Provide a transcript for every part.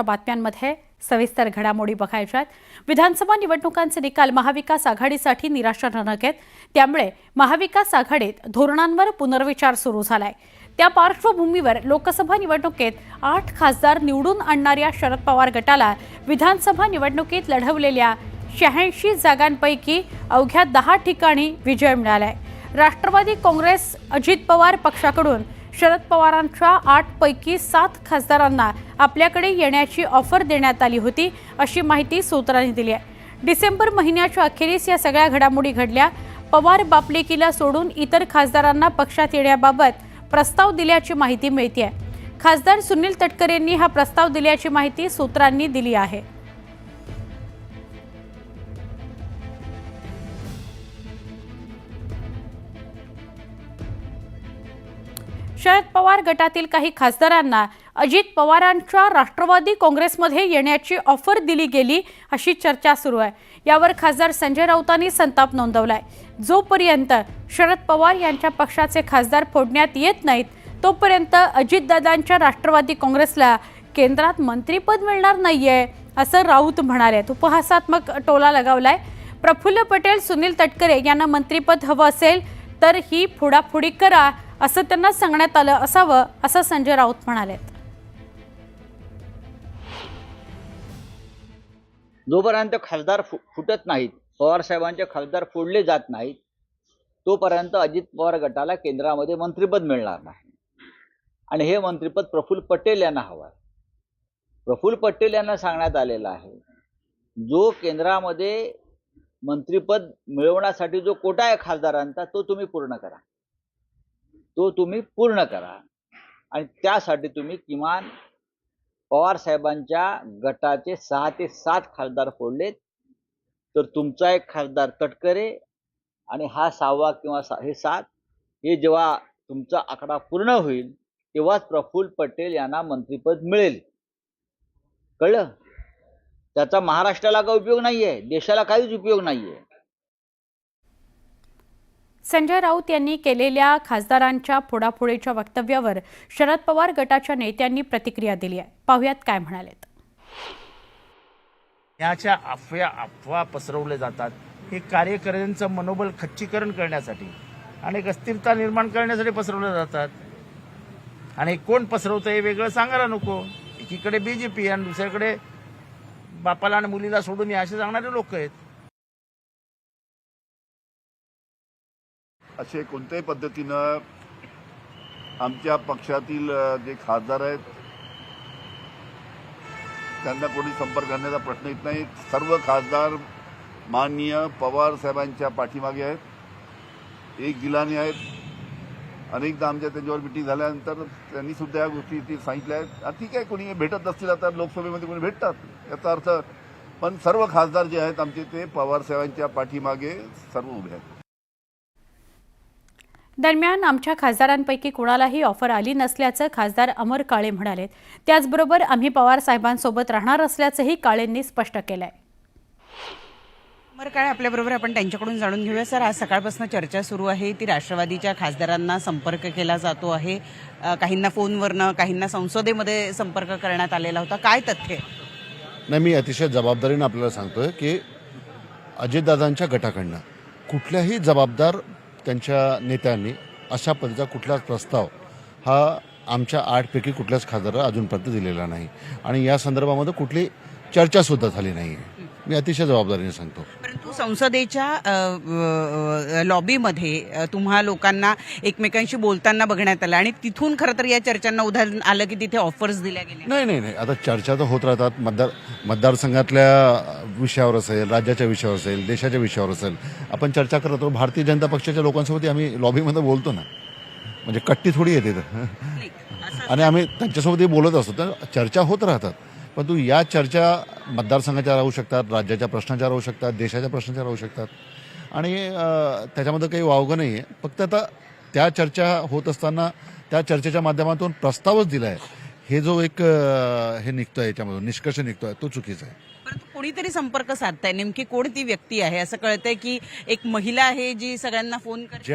बातम्यांमध्ये सविस्तर घडामोडी बघायच्यात। विधानसभा निवडणुकांचे निकाल महाविकास आघाडीसाठी निराशाजनक आहेत। त्यामुळे महाविकास आघाडीत धोरणांवर पुनर्विचार सुरू झालाय। त्या पार्श्वभूमीवर लोकसभा निवडणुकीत 8 खासदार निवडून आणणाऱ्या शरद पवार गटाला विधानसभा निवडणुकीत लढवलेल्या 86 जागांपैकी अवघ्या 10 ठिकाणी विजय मिळालाय। राष्ट्रवादी काँग्रेस अजित पवार पक्षाकडून शरद पवारांच्या 8 पैकी 7 खासदारांना आपल्याकडे येण्याची ऑफर देण्यात आली होती, अशी माहिती सूत्रांनी दिली आहे। डिसेंबर महिन्याच्या अखेरीस या सगळ्या घडामोडी घडल्या। पवार बापलेकीला सोडून इतर खासदारांना पक्षात येण्याबाबत प्रस्ताव दिल्याची माहिती मिळते। खासदार सुनील तटकरेंनी हा प्रस्ताव दिल्याची माहिती सूत्रांनी दिली आहे। शरद पवार गटातील काही खासदारांना अजित पवारांच्या राष्ट्रवादी काँग्रेसमध्ये येण्याची ऑफर दिली गेली, अशी चर्चा सुरू आहे। यावर खासदार संजय राऊतांनी संताप नोंदवलाय। जोपर्यंत शरद पवार यांच्या पक्षाचे खासदार फोडण्यात येत नाहीत, तोपर्यंत अजितदादांच्या राष्ट्रवादी काँग्रेसला केंद्रात मंत्रीपद मिळणार नाहीये, असं राऊत म्हणाले। उपहासात्मक टोला लगावलाय। प्रफुल्ल पटेल, सुनील तटकरे यांना मंत्रीपद हवं असेल तर ही फोडाफोडी करा, असं त्यांना सांगण्यात आलं असावं, असं संजय राऊत म्हणाले। जोपर्यंत खासदार फुटत नाहीत, पवार साहेबांचे खासदार फोडले जात नाहीत, तोपर्यंत अजित पवार गटाला केंद्रामध्ये मंत्रिपद मिळणार नाही। आणि हे मंत्रिपद प्रफुल्ल पटेल यांना हवं आहे। प्रफुल्ल पटेल यांना सांगण्यात आलेलं आहे, जो केंद्रामध्ये मंत्रिपद मिळवण्यासाठी जो कोटा आहे खासदारांचा, तो तुम्ही पूर्ण करा, आणि त्यासाठी तुम्ही किमान पवार साहेबांच्या गटाचे 6 ते 7 खासदार फोडलेत, तर तुमचा एक खासदार तटकरे आणि हा 6वा किंवा हे 7, हे जेव्हा तुमचा आकडा पूर्ण होईल तेव्हाच प्रफुल्ल पटेल यांना मंत्रिपद मिळेल। कळलं? त्याचा महाराष्ट्राला काही उपयोग नाहीये, देशाला काहीच उपयोग नाहीये। संजय राऊत यांनी केलेल्या खासदारांच्या फोडाफोडीच्या वक्तव्यावर शरद पवार गटाच्या नेत्यांनी प्रतिक्रिया दिली आहे। पाहुयात काय म्हणालेत। याच्या अफवा पसरवले जातात, हे कार्यकर्त्यांचं मनोबल खच्चीकरण करण्यासाठी आणि अस्थिरता निर्माण करण्यासाठी पसरवले जातात। आणि कोण पसरवतं हे वेगळं सांगायला नको। एकीकडे बीजेपी आणि दुसरीकडे बापाला आणि मुलीला सोडून या असे सांगणारे लोक आहेत। असे कोणत्याही पद्धतीनं आमच्या पक्षातील जे खासदार आहेत त्यांना कोणी संपर्क करण्याचा प्रश्न येत नाही। सर्व खासदार माननीय पवार साहेबांच्या पाठीमागे आहेत, एक दिलाने आहेत। अनेकदा आमच्या त्यांच्यावर मिटिंग झाल्यानंतर त्यांनी सुद्धा या गोष्टी सांगितल्या आहेत। ठीक आहे, कोणी भेटत असतील, आता लोकसभेमध्ये कोणी भेटतात याचा अर्थ, पण सर्व खासदार जे आहेत आमचे ते पवार साहेबांच्या पाठीमागे सर्व उभे आहेत। दरम्यान आमच्या खासदारांपैकी कोणालाही ऑफर आली नसल्याचं खासदार अमर काळे म्हणाले। त्याचबरोबर आम्ही पवार साहेबांसोबत राहणार असल्याचंही काळेंनी स्पष्ट केलंय। अमर काळे आपल्याबरोबर, आपण त्यांच्याकडून जाणून घेऊया। सर, आज सकाळपासून चर्चा सुरू आहे, ती राष्ट्रवादीच्या खासदारांना संपर्क केला जातो आहे, काहींना फोनवरनं, काहींना संसदेमध्ये संपर्क करण्यात आलेला होता, काय तथ्य? नाही, मी अतिशय जबाबदारीने आपल्याला सांगतोय की अजितदादांच्या गटाकडनं कुठल्याही जबाबदार त्यांच्या नेत्यांनी अशा पद्धतीचा कुठलाच प्रस्ताव हा आमच्या 8 पैकी कुठल्याच खासदाराला अजूनपर्यंत दिलेला नाही आणि या संदर्भामध्ये कुठली चर्चासुद्धा झाली नाही। मी अतिशय जबाबदारीने सांगतो। परंतु संसदेच्या लॉबीमध्ये तुम्हा लोकांना एकमेकांशी बोलताना बघण्यात आलं आणि तिथून खरं तर या चर्चांना उदाहरण आलं की तिथे ऑफर्स दिल्या गेल्या। नाही, आता चर्चा तर होत राहतात। मतदारसंघातल्या विषयावर असेल, राज्याच्या विषयावर असेल, देशाच्या विषयावर असेल, आपण चर्चा करत राहतो। भारतीय जनता पक्षाच्या लोकांसोबत आम्ही लॉबीमध्ये बोलतो ना, म्हणजे कट्टी थोडी येते आणि आम्ही त्यांच्यासोबतही बोलत असतो, तर चर्चा होत राहतात। परंतु या चर्चा मतदारसंघाच्या राहू शकतात, राज्याच्या प्रश्नाच्या राहू शकतात, देशाच्या प्रश्नाच्या राहू शकतात आणि त्याच्यामध्ये काही वावगं नाही आहे। फक्त आता त्या चर्चा होत असताना त्या चर्चेच्या माध्यमातून प्रस्तावच दिला आहे, हे जो एक हे निघतोय, याच्यामधून निष्कर्ष निघतोय, तो चुकीचा आहे। परंतु कोणीतरी संपर्क साधताय, नेमकी कोण ती व्यक्ती आहे? असं कळतंय की एक महिला आहे जी सगळ्यांना फोन करते।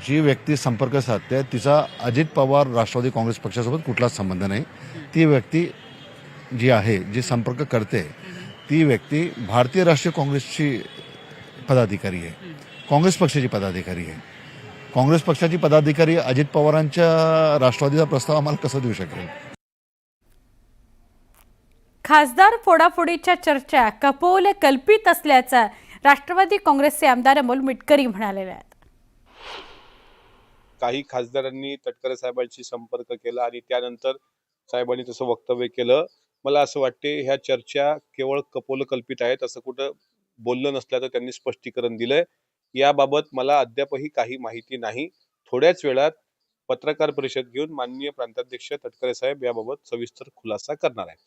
जी व्यक्ती संपर्क साधते तिचा अजित पवार राष्ट्रवादी काँग्रेस पक्षासोबत कुठलाच संबंध नाही। ती व्यक्ती जी आहे, जी संपर्क करते, ती व्यक्ती भारतीय राष्ट्रीय काँग्रेसची पदाधिकारी आहे, काँग्रेस पक्षाची पदाधिकारी आहे. काँग्रेस पक्षाची पदाधिकारी अजित पवारांच्या राष्ट्रवादीचा प्रस्ताव आम्हाला कसा देऊ शकेल? खासदार फोडाफोडीच्या चर्चा कपोल कल्पित असल्याचं राष्ट्रवादी काँग्रेसचे आमदार अमोल मिटकरी म्हणाले आहेत. काही खासदारांनी तटकरे साहेबांशी संपर्क केला आणि त्यानंतर साहेबांनी तसं वक्तव्य केलं. मला असं वाटते ह्या चर्चा केवळ कपोलकल्पित आहेत, असं कुठं बोललं नसल्याचं त्यांनी स्पष्टीकरण दिलंय. याबाबत मला अद्यापही काही माहिती नाही. थोड्याच वेळात पत्रकार परिषद घेऊन माननीय प्रांताध्यक्ष तटकरे साहेब याबाबत सविस्तर खुलासा करणार आहेत.